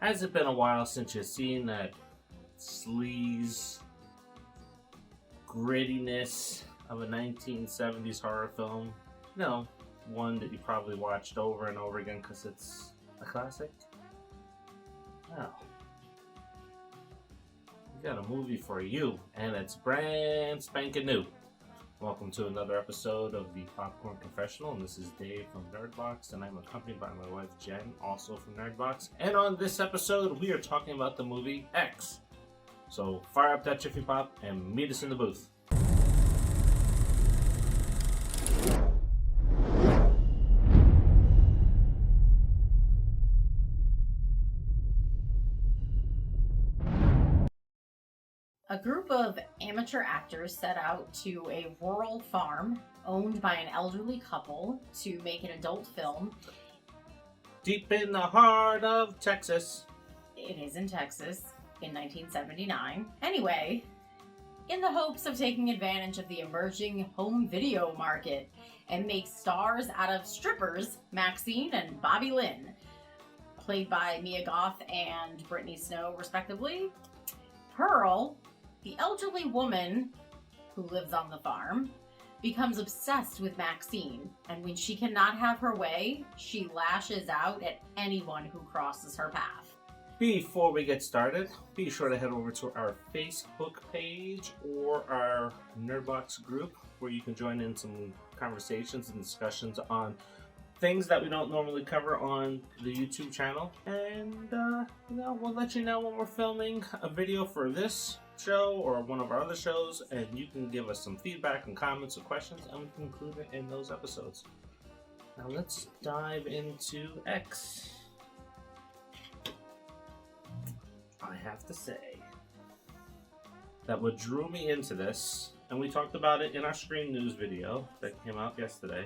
Has it been a while since you've seen that sleaze, grittiness of a 1970s horror film? No, one that you probably watched over and over again because it's a classic? Well, we got a movie for you, and it's brand spanking new. Welcome to another episode of the Popcorn Confessional, and this is Dave from Nerdbox, and I'm accompanied by my wife Jen, also from Nerdbox. And on this episode, we are talking about the movie X. So fire up that Jiffy Pop and meet us in the booth. A group of amateur actors set out to a rural farm owned by an elderly couple to make an adult film. Deep in the heart of Texas. It is in Texas in 1979. Anyway, in the hopes of taking advantage of the emerging home video market and make stars out of strippers, Maxine and Bobby Lynn, played by Mia Goth and Brittany Snow, respectively. Pearl, the elderly woman who lives on the farm, becomes obsessed with Maxine, and when she cannot have her way, she lashes out at anyone who crosses her path. Before we get started, be sure to head over to our Facebook page or our Nerdbox group, where you can join in some conversations and discussions on things that we don't normally cover on the YouTube channel. And, we'll let you know when we're filming a video for this show or one of our other shows, and you can give us some feedback and comments or questions, and we can include it in those episodes. Now let's dive into X. I have to say that what drew me into this, and we talked about it in our Screen News video that came out yesterday,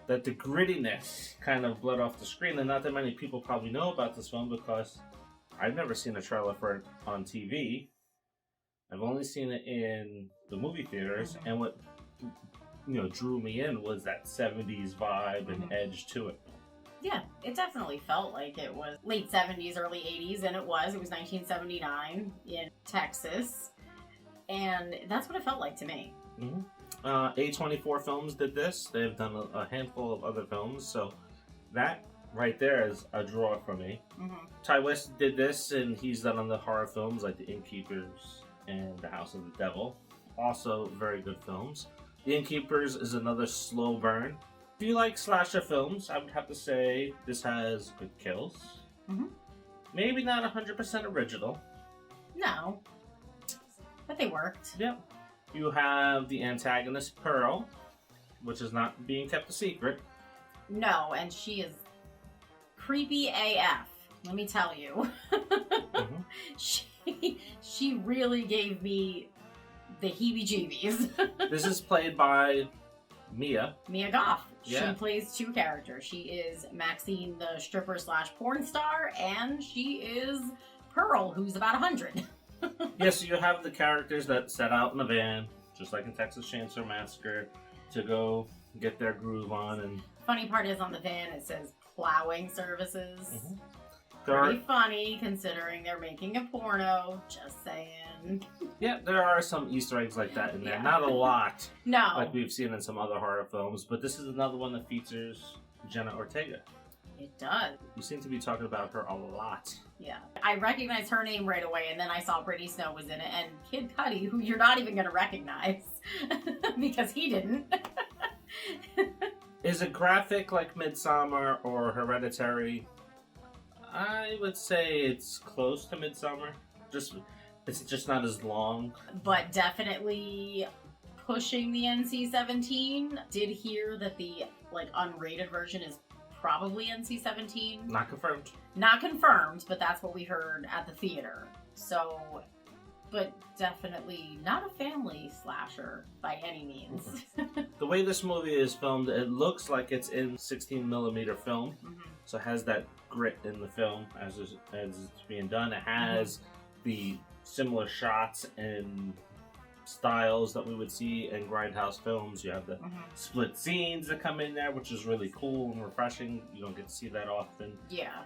that the grittiness kind of bled off the screen, and not that many people probably know about this film because I've never seen a trailer for it on TV. I've only seen it in the movie theaters, and what drew me in was that 70s vibe and edge to it. Yeah, it definitely felt like it was late 70s, early 80s, and it was 1979 in Texas, and that's what it felt like to me. Mm-hmm. A24 Films did this. They've done a handful of other films, so that right there is a draw for me. Mm-hmm. Ty West did this, and he's done other horror films like The Innkeepers and The House of the Devil. Also very good films. The Innkeepers is another slow burn. If you like slasher films, I would have to say this has good kills. Mm-hmm. Maybe not 100% original. No, but they worked. Yep. You have the antagonist, Pearl, which is not being kept a secret. No, and she is creepy AF, let me tell you. Mm-hmm. She really gave me the heebie-jeebies. This is played by Mia Goth. Yeah. She plays two characters. She is Maxine, the stripper/porn star, and she is Pearl, who's about 100. Yes, so you have the characters that set out in a van, just like in Texas Chainsaw Massacre, to go get their groove on. And funny part is on the van it says plowing services. Mm-hmm. Pretty funny considering they're making a porno. Just saying. Yeah, there are some Easter eggs like that in there. Yeah. Not a lot. No. Like we've seen in some other horror films, but this is another one that features Jenna Ortega. It does. You seem to be talking about her a lot. Yeah. I recognized her name right away, and then I saw Brittany Snow was in it, and Kid Cudi, who you're not even going to recognize, because he didn't. Is it graphic like Midsommar or Hereditary? I would say it's close to Midsommar. It's just not as long. But definitely pushing the NC-17. Did hear that the unrated version is probably NC-17. Not confirmed. Not confirmed, but that's what we heard at the theater. So, but definitely not a family slasher by any means. The way this movie is filmed, it looks like it's in 16mm film. Mm-hmm. So it has that grit in the film as it's being done. It has the similar shots and styles that we would see in grindhouse films. You have the split scenes that come in there, which is really cool and refreshing. You don't get to see that often. Yeah.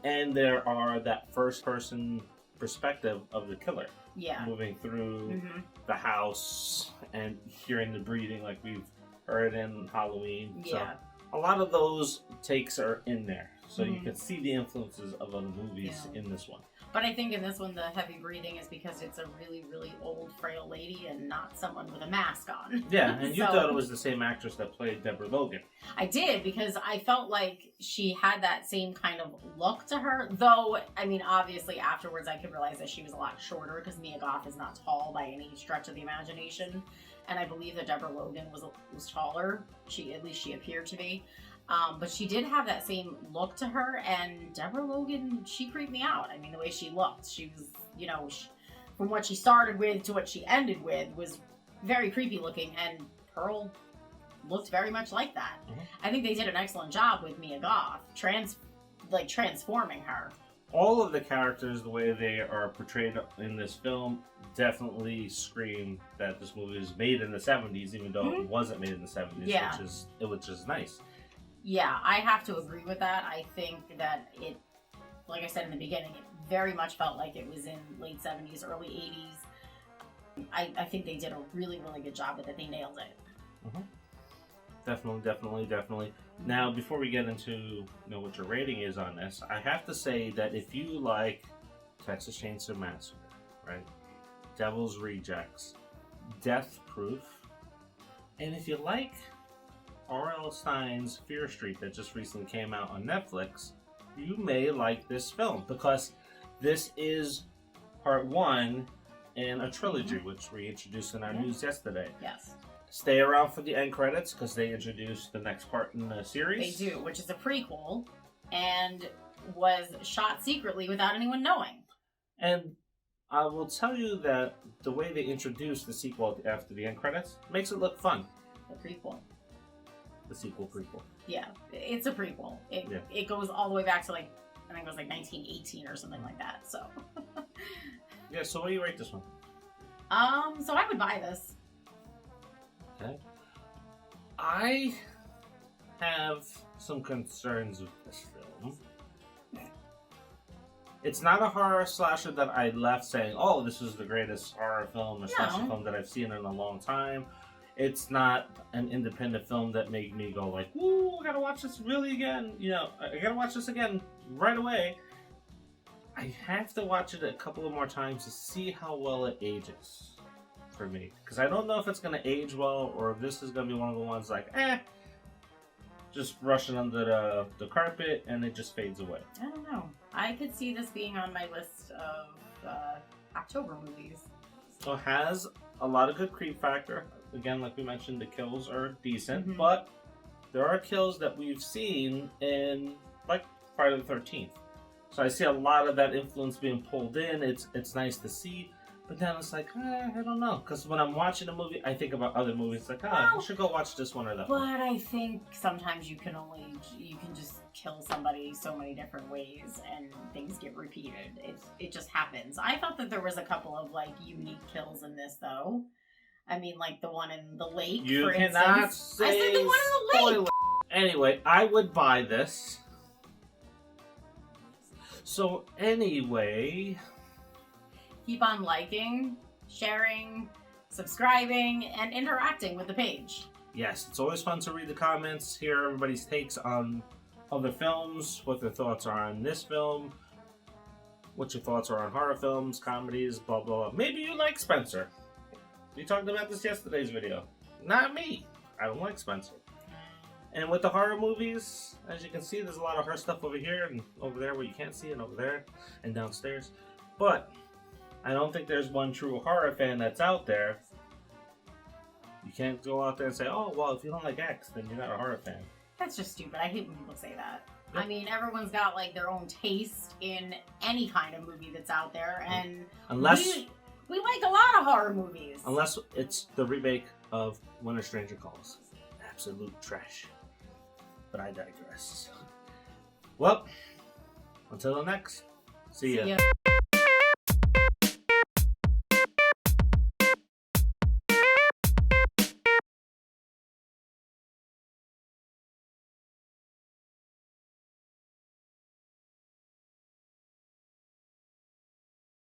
And there are that first-person perspective of the killer. Yeah. Moving through the house and hearing the breathing like we've heard in Halloween. Yeah. So a lot of those takes are in there. So you can see the influences of other movies in this one. But I think in this one, the heavy breathing is because it's a really, really old, frail lady and not someone with a mask on. Yeah, and you thought it was the same actress that played Deborah Logan. I did, because I felt like she had that same kind of look to her. Though, I mean, obviously afterwards I could realize that she was a lot shorter, because Mia Goth is not tall by any stretch of the imagination. And I believe that Deborah Logan was taller. At least she appeared to be. But she did have that same look to her, and Deborah Logan, she creeped me out. I mean, the way she looked, she was, you know, from what she started with to what she ended with was very creepy looking, and Pearl looked very much like that. I think they did an excellent job with Mia Goth, transforming her. All of the characters, the way they are portrayed in this film, definitely scream that this movie was made in the 70s, even though it wasn't made in the 70s, which is nice. Yeah, I have to agree with that. I think that it, like I said in the beginning, it very much felt like it was in late 70s, early 80s. I think they did a really, really good job with it. They nailed it. Definitely. Now, before we get into what your rating is on this, I have to say that if you like Texas Chainsaw Massacre, right, Devil's Rejects, Death Proof, and if you like R.L. Stine's Fear Street that just recently came out on Netflix, you may like this film, because this is part one in a trilogy, which we introduced in our news yesterday. Yes. Stay around for the end credits, because they introduce the next part in the series. They do, which is a prequel, and was shot secretly without anyone knowing. And I will tell you that the way they introduce the sequel after the end credits makes it look fun. The prequel. The sequel prequel. Yeah, it's a prequel. It goes all the way back to I think it was 1918 or something like that. So. Yeah. So what do you rate this one? So I would buy this. Okay. I have some concerns with this film. It's not a horror slasher that I left saying, "Oh, this is the greatest horror film or slasher film that I've seen in a long time." It's not an independent film that made me go like, "Ooh, I gotta watch this really again." I gotta watch this again right away. I have to watch it a couple of more times to see how well it ages for me, because I don't know if it's gonna age well, or if this is gonna be one of the ones just rushing under the carpet and it just fades away. I don't know. I could see this being on my list of October movies. So it has a lot of good creep factor. Again, like we mentioned, the kills are decent, but there are kills that we've seen in Friday the 13th. So I see a lot of that influence being pulled in. It's nice to see, but then it's I don't know, because when I'm watching a movie, I think about other movies. I should go watch this one or that one. But I think sometimes you can just kill somebody so many different ways, and things get repeated. It just happens. I thought that there was a couple of unique kills in this, though. I mean, the one in the lake, for instance. You cannot say I said the one in the lake! Anyway, I would buy this. So, anyway... Keep on liking, sharing, subscribing, and interacting with the page. Yes, it's always fun to read the comments, hear everybody's takes on other films, what their thoughts are on this film, what your thoughts are on horror films, comedies, blah, blah, blah. Maybe you like Spencer. We talked about this yesterday's video. Not me. I don't like Spencer. And with the horror movies, as you can see, there's a lot of horror stuff over here and over there where you can't see, and over there and downstairs. But I don't think there's one true horror fan that's out there. You can't go out there and say, "Oh, well, if you don't like X, then you're not a horror fan." That's just stupid. I hate when people say that. Yep. I mean, everyone's got their own taste in any kind of movie that's out there, and we like a lot of horror movies. Unless it's the remake of When a Stranger Calls. Absolute trash. But I digress. Well, until the next. See ya.